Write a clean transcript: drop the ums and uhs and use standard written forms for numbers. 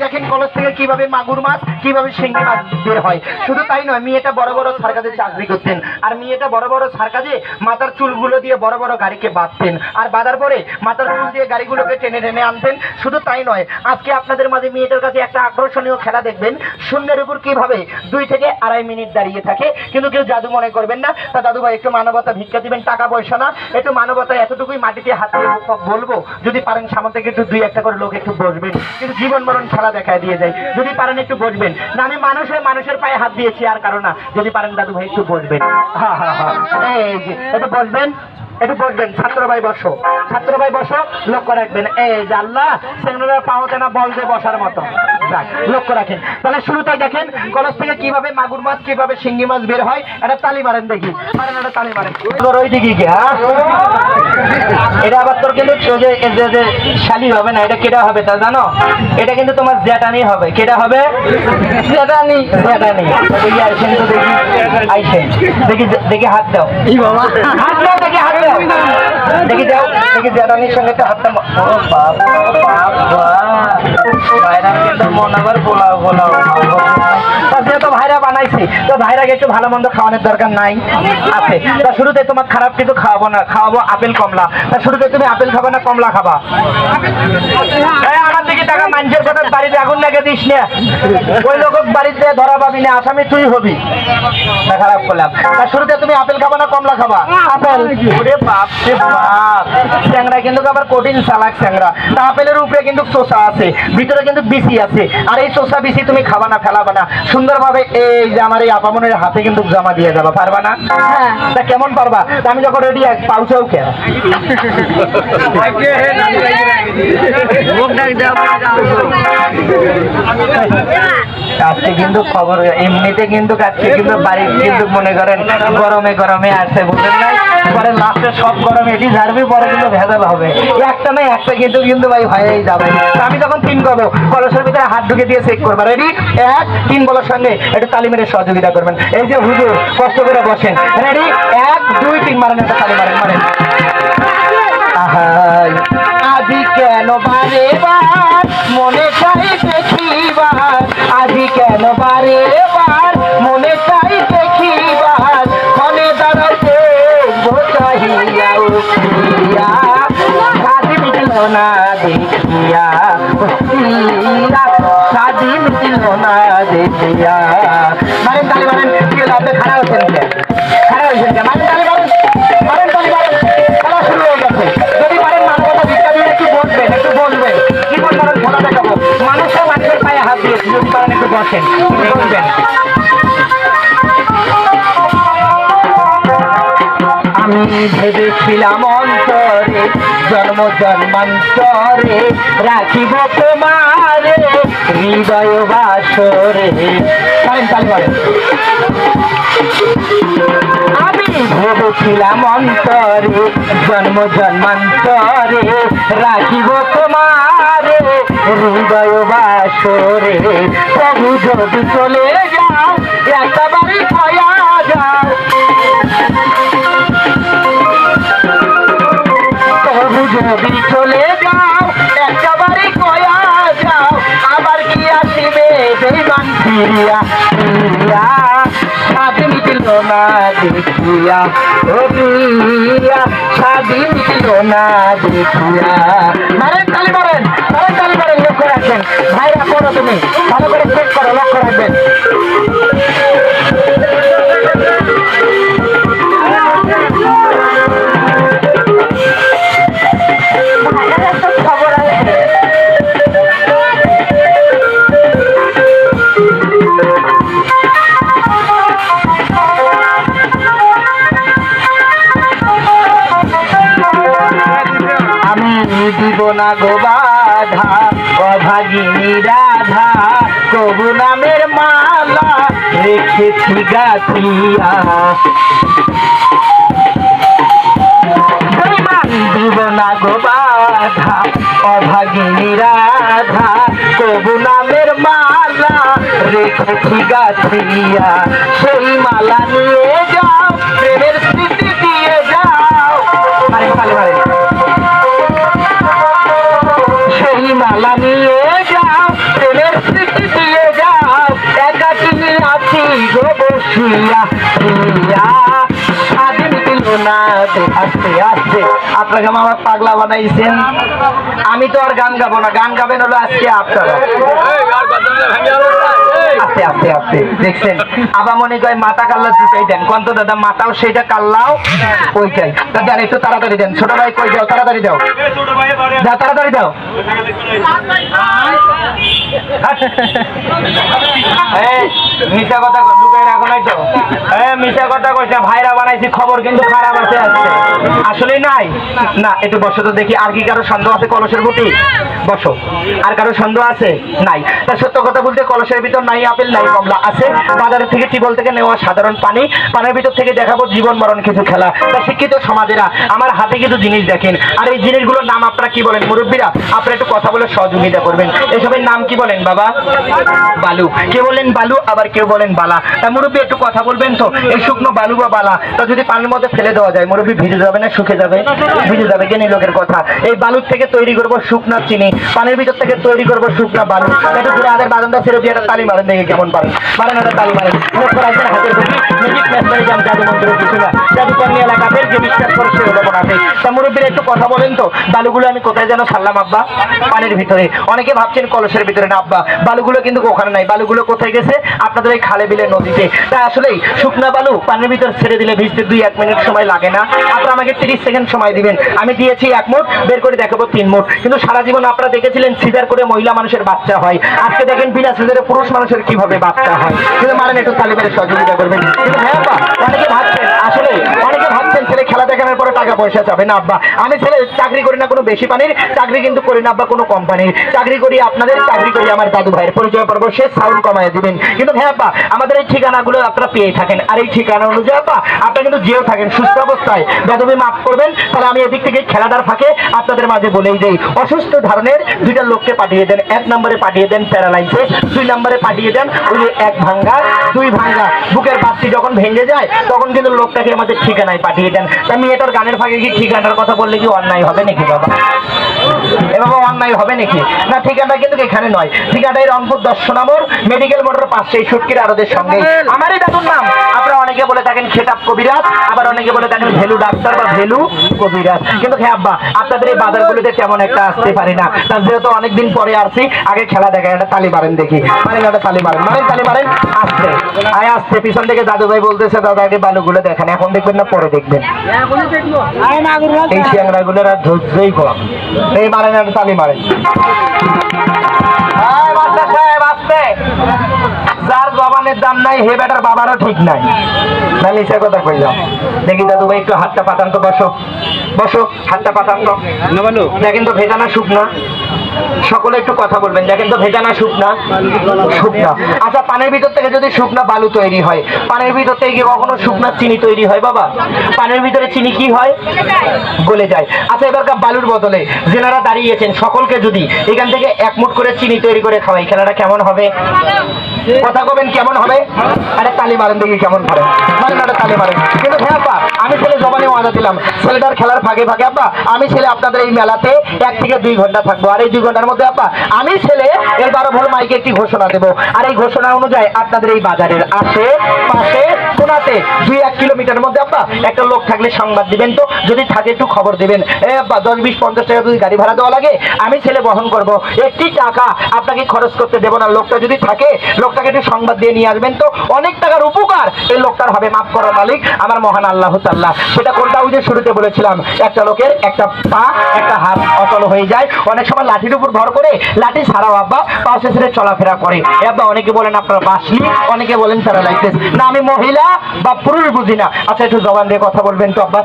দেখেন কলেজ থেকে কিভাবে মাগুর মাছ কিভাবে শিঙ্গি মাছ বের হয়। শুধু তাই নয়, মেয়েটা বড় বড় সার্কাসে চাকরি করতেন, আর মেয়েটা বড় বড় সার্কাসে মাথার চুলগুলো দিয়ে বড় বড় গাড়িকে বাঁধতেন, আর বাঁধার পরে মাথার চুল দিয়ে গাড়িগুলোকে টেনে টেনে আনতেন। শুধু তাই নয়, আজকে আপনাদের মাঝে মেয়েটার কাছে একটা আকর্ষণীয় খেলা দেখবেন। শূন্যের উপর কিভাবে 2 থেকে 2.5 মিনিট দাঁড়িয়ে থাকে, কিন্তু কেউ জাদু মনে করবেন না। তা দাদু ভাই একটু মানবতা ভিক্ষা দিবেন, টাকা পয়সা না, একটু মানবতা। এতটুকুই মাটিতে হাত দিয়ে বলবো, যদি পারেন সামনে থেকে একটু 2-1টা করে লোক একটু বসবেন, কিন্তু জীবন মরণ খেলা দেখায় দিয়ে যায়। যদি পারেন একটু বসবেন না, আমি মানুষের পায়ে হাত দিয়েছি আর কারণ না। যদি পারেন দাদু ভাই একটু বসবেন, এই যে একটু বসবেন, একটু বসবেন। ছাত্র ভাই বসো, ছাত্র ভাই বসো, লক্ষ্য রাখবেন। এই যে আল্লাহ সেগুলো পাওয়াতে না বল দিয়ে বসার মতো, লক্ষ্য রাখেন। তাহলে শুরুতে দেখেন কলেজ থেকে কিভাবে মাগুর মাছ কিভাবে শিঙ্গি মাছ বের হয়। একটা তালি মারেন দেখি, মারেন একটা তালি মারেন। ওই দিকে কি এটা আবার তোর কিন্তু শালি হবে না, এটা কেটা হবে তা জানো? এটা কিন্তু তোমার জ্যাঠানি হবে। কেটা হবে? জ্যাঠানি। জ্যাঠানি দেখি আইসেন তো, দেখি আইসেন, দেখি দেখি হাত দাও, হাত দাও, দেখি হাত দাও, দেখি দাও, দেখি জ্যাঠানির সঙ্গে একটা হাতটা। ও বাপ ভাইরা কিন্তু মন আবার বোলাও বোলাও। যেহেতু ভাইরা বানাইছে তো ভাইরাকে একটু ভালো মন্দ খাওয়ানোর দরকার নাই আছে। তা শুরুতে তোমার খারাপ কিছু খাওয়াবো না, খাওয়াবো আপেল কমলা। তা শুরুতে তুমি আপেল খাবা না কমলা খাবা? আমার দিকে টাকা মানুষের কথা বাড়িতে আগুন লাগে দিস না, ওই লোক বাড়িতে ধরা পাবি না, আসামি তুই হবি। খারাপ করলাম। তা শুরুতে তুমি আপেল খাবা না কমলা খাবা? আপেল। ওরে বাপ রে বাপ, চ্যাংরা কিন্তু আবার কঠিন চালাক চ্যাংরা। তা আপেলের উপরে কিন্তু চোষা আছে, ভিতরে কিন্তু বিসি আছে, আর এই চোষা বিসি তুমি খাবা না, ফেলাবা না, সুন্দরভাবে এই যে আমার এই আপামনের হাতে কিন্তু জমা দিয়ে যাবা। পারবা না? তা কেমন পারবা? আমি যখন রেডি পাউচাও কে আজকে কিন্তু খবর এমনিতে কিন্তু আজকে কিন্তু বাড়ির কিন্তু মনে করেন গরমে গরমে আসছে, বুঝলেন না? পরে লাস্টে সব গরমে এটি ঝাড়বি, পরে কিন্তু ভেজাল হবে। একটা না একটা কিন্তু কিন্তু ভাই হয়েই যাবে। আমি যখন 3 করবো, কলসের ভিতরে হাত ঢুকে দিয়ে চেক করবো। রেডি? 1 3 বলার সঙ্গে একটু তালি মেরে সহযোগিতা করবেন। এই যে হুজুর কষ্ট করে বসেন। রেডি? 1 2 3 মারেন, একটা তালি মারেন, মারেন। আজি কেন বারে বার মনে চাই দেখিবার, আজি কেন বারে বার মনে চাই দেখিবার, মনে দাঁড়াতে বসাইয়া উঠিয়া সাজি মিটিল না দেখিয়া, সাজি মিটিল না দেখিয়া। মারেন তালি মারেন। কি হলো, আপনি খারাপ হচ্ছেন কে? খারাপ হয়েছেন কে? মারেন তালি মারেন, মারেন তালি মারেন। খেলা শুরু হয়ে গেছে। যদি পারেন মানবতা ভিক্ষা দিয়ে একটু বসবেন, একটু বসবেন। কি করবেন? খেলা দেখাবো। মানুষের পায়ে হাত দিয়েছি, যদি পারেন একটু বসেন, বসবেন। আমি ভেবেছিলাম অন্তরে জন্ম জন্মান্তরে রাখিব তোমারে হৃদয় বাসরে। আমি ভেবেছিলাম অন্তরে জন্ম জন্মান্তরে রাখিব তোমারে হৃদয় বাসরে। প্রভু যদি চলে যাও একেবারে কয়া যাও, প্রভু যদি চলে যাও একেবারে কয়া যাও, আবার কি আসিবে বেঈমান ফিরিয়া ফিরিয়া, সাধি মিটিল না দেখিয়া, ও প্রিয়া সাধি মিটিল না দেখিয়া। মারেন তালি মারেন, মারেন তালি মারেন। লক্ষ্য রাখবেন ভাইরা, করো তুমি ভালো করে চেক করো, লক্ষ্য রাখবেন। দিব না গো বাধা অভাগিনী রাধা, কবু নামের মালা রেখেছি গাথিয়া। দিব না গো বাধা অভাগিনী রাধা, কবু নামের মালা রেখেছি গাথিয়া। সেই মালা নিয়ে যাও, প্রেমের স্মৃতি দিয়ে যাও। মারেন তালি মারেন। সেই মালা নিয়ে যাও, প্রেমের শিয়া শিয়া স্বাধীন দিল না আস্তে আস্তে। আপনাকে মামা পাগলা বানাইছেন, আমি তো আর গান গাবো না, গান গাবেন হলো আজকে আপনারা। আস্তে আস্তে আস্তে দেখছেন আবার মনে কয় মাথা কাল্লা দুটাই দেন, কন্ত দাদা মাথাও সেইটা কাল্লাও ওইটাই, তা দেন একটু তাড়াতাড়ি দেন। ছোট ভাই কই দাও, তাড়াতাড়ি দাও, দাও তাড়াতাড়ি দাও। মিশা কথা ঢুকাই রাখো নাই তো, মিশা কথা কইছে ভাইরা বানাইছি, খবর কিন্তু খারাপ আছে আজকে। আসলে নাই না, একটু বসো তো দেখি। আর কি কারো সন্দেহ আছে কলসের প্রতি? বসো। আর কারো সন্দেহ আছে? নাই। তা সত্য কথা বলতে কলসের ভিতর নাই আপেল নাই কমলা, আছে বাজারের থেকে টিবল থেকে নেওয়া সাধারণ পানি। পানির ভিতর থেকে দেখাবো জীবন মরণ কিছু খেলা। তা শিক্ষিত সমাজেরা আমার হাতে কিছু জিনিস দেখেন, আর এই জিনিসগুলোর নাম আপনারা কি বলেন? মুরব্বীরা আপনারা একটু কথা বলে সহযোগিতা করবেন। এসবের নাম কি বলেন বাবা? বালু। কেউ বলেন বালু, আবার কেউ বলেন বালা। তা মুরব্বী একটু কথা বলবেন তো, এই শুকনো বালু বা বালা তা যদি পানির মধ্যে ফেলে দেওয়া যায় মুরব্বী ভিজে যাবে না শুকে যাবে? ভিজে যাবে। জ্ঞানী লোকের কথা। এই বালুর থেকে তৈরি করবো শুকনা চিনি, পানির ভিতর থেকে তৈরি করবো শুকনা বালু। একটু দূরে আদের বাজানটা ছেড়ে দিয়ে একটা তালি মারেন দেখে কেমন পারেন। মারেন একটা তালি মারেন। লক্ষ্য রাখবেন হাতের প্রতি মিউজিক ম্যাস্টারিজাম জাদু মন্ত্রের কিছু না, জাদুকর্মী এলাকাদের যে বিশ্বাস করে সে হলো আছে। তা মুরব্বীরা একটু কথা বলেন তো, বালুগুলো আমি কোথায় যেন ছাড়লাম আব্বা? পানির ভিতরে। অনেকে ভাবছেন কলসের ভিতরে, না আব্বা, বালুগুলো কিন্তু ওখানে নাই। বালুগুলো কোথায় গেছে? আপনাদের এই খালে বিলে নদীতে। তা আসলেই শুকনা বালু পানির ভিতর ছেড়ে দিলে ভিজতে 2-1 মিনিট সময় লাগে না। আপনারা আমাকে 30 সেকেন্ড সময় দিবেন। আমি দিয়েছি 1 মুঠ, বের করে দেখাবো 3 মুঠ। কিন্তু সারা জীবন আপনারা দেখেছিলেন সিজার করে মহিলা মানুষের বাচ্চা হয়, আজকে দেখেন বিনা সিজারে পুরুষ মানুষের কিভাবে বাচ্চা হয়। কিন্তু মারেন একটু তালি মেরে সহযোগিতা করবেন। কিন্তু হ্যাঁ আব্বা, অনেকে ভাবছেন, আসলে অনেকে ভাবছেন ছেলে খেলা দেখানোর পরে টাকা পয়সা যাবে না। আব্বা আমি ছেলে চাকরি করি না কোনো বেশি পানির, চাকরি কিন্তু করি না আব্বা কোনো কোম্পানির, চাকরি করি আপনাদের, চাকরি করি আমার দাদু ভাইয়ের। পরিচয় পর্ব সে সাউন্ড কমায় দিবেন। কিন্তু হ্যাঁ আব্বা, আমাদের এই ঠিকানাগুলো আপনারা পেয়ে থাকেন, আর এই ঠিকানা অনুযায়ী আব্বা আপনারা কিন্তু যেও থাকেন সুস্থ অবস্থায় বেদবি মাফ করবেন। তাহলে আমি এদিক থেকে খেলাটার ফাঁকে আপনাদের মাঝে বলেই দেই, অসুস্থ ধরনের 2টা লোককে পাঠিয়ে দেন। 1 নম্বরে পাঠিয়ে দেন প্যারালাইসিস, 2 নম্বরে পাঠিয়ে দেন ওই যে 1 ভাঙ্গা 2 ভাঙ্গা, বুকের বাচ্চি যখন ভেঙে যায় তখন কিন্তু লোকটাকে আমাদের ঠিকানায় পাঠিয়ে দেন। আমি এটার গানের ফাঁকে কি ঠিকানার কথা বললে কি অন্যায় হবে নাকি বাবা? এ বাবা অন্যায় হবে নাকি? না, ঠিকানা কিন্তু এখানে নয়, ঠিকানায় রংপুর 10 নম্বর মেডিকেল মোটর পাশে সুটকির আরদের সঙ্গে। আমারই দাদুর নাম আপনারা অনেকে বলে থাকেন খেতাব কবিরাজ, আবার অনেকে বলে থাকেন ভেলু ডাক্তার বা ভেলু কবিরাজ। কিন্তু হ্যাঁ আব্বা, আপনাদের এই বাজারগুলিতে তেমন একটা আসতে পারি না, তার যেহেতু অনেকদিন পরে আসছি। আগে খেলা দেখায় একটা তালি মারেন দেখি, মারেন একটা তালি মারেন, মারেন তালি মারেন। আসতে আয় আসতে, পিছন থেকে দাদু ভাই বলতেছে দাদা আগে বালুগুলো দেখেন, এখন দেখবেন না পরে দেখবেন। এই চিংড়াগুলোর আর ধৈর্যই কম। এই মারেন একটা তালি মারেন। যার জবানের দাম নাই হে বেটার বাবারও ঠিক নাই। তাহলে সে কথা কইলাম। দেখি দাদু ভাই একটু হাতটা পাঠান তো, বসো বসো, হাতটা পাঠান তো। দেখেন তো ভেজা না শুকনা? সকলে একটু কথা বলবেন। দেখেন তো ভেজা না শুকনা? শুকনা। আচ্ছা পানির ভিতর থেকে যদি শুকনা বালু তৈরি হয়, পানির ভিতর থেকে কি কখনো শুকনা চিনি তৈরি হয় বাবা? পানির ভিতরে চিনি কি হয়? গলে যায়। আচ্ছা এবারকার বালুর বদলে যেনারা দাঁড়িয়েছেন সকলকে যদি এখান থেকে 1 মুঠ করে চিনি তৈরি করে খাওয়াই, খেলাটা কেমন হবে? কথা কবেন কেমন হবে? আরে তালি মারেন দেখি কেমন পারেন, মারেন একটা তালি মারেন। কিন্তু হ্যাঁ আব্বা, আমি ছেলে জবানে ওয়াদা দিলাম ছেলেটার খেলার ফাঁকে ফাঁকে আব্বা আমি ছেলে আপনাদের এই মেলাতে 1 থেকে 2 ঘন্টা থাকবো। আর এই 2 ঘন্টার মধ্যে আব্বা আমি ছেলে এর 12 ভোর মাইকে একটি ঘোষণা দেবো। আর এই ঘোষণা অনুযায়ী আপনাদের এই বাজারের আশেপাশে কোনাতে 2-1 কিলোমিটার মধ্যে আব্বা একটা লোক থাকলে সংবাদ দিবেন তো, যদি থাকে একটু খবর দিবেন। এ আব্বা 10-20-50 টাকা যদি গাড়ি ভাড়া দেওয়া লাগে আমি ছেলে বহন করবো, একটি টাকা আপনাকে খরচ করতে দেবো না। লোকটা যদি থাকে লোকটাকে একটু সংবাদ দিয়ে নিয়ে আসবেন তো, অনেক টাকার উপকার এই লোকটার হবে। মাফ করার মালিক আমার মহান আল্লাহ তাআলা। সেটা কোনটা? ওই যে শুরুতে বলেছিলাম একটা লোকের একটা পা একটা হাত অচল হয়ে যায়, অনেক সময় লাঠির উপর ভর করে লাঠি ছাড়াও আব্বা পা ছেড়ে চলাফেরা করে। আব্বা অনেকে বলেন আপনারা বাসলি, অনেকে বলেন প্যারালাইসিস। না আমি মহিলা বা পুরুষ বুঝি না। আচ্ছা একটু জবান দিয়ে কথা বলবেন তো আব্বা।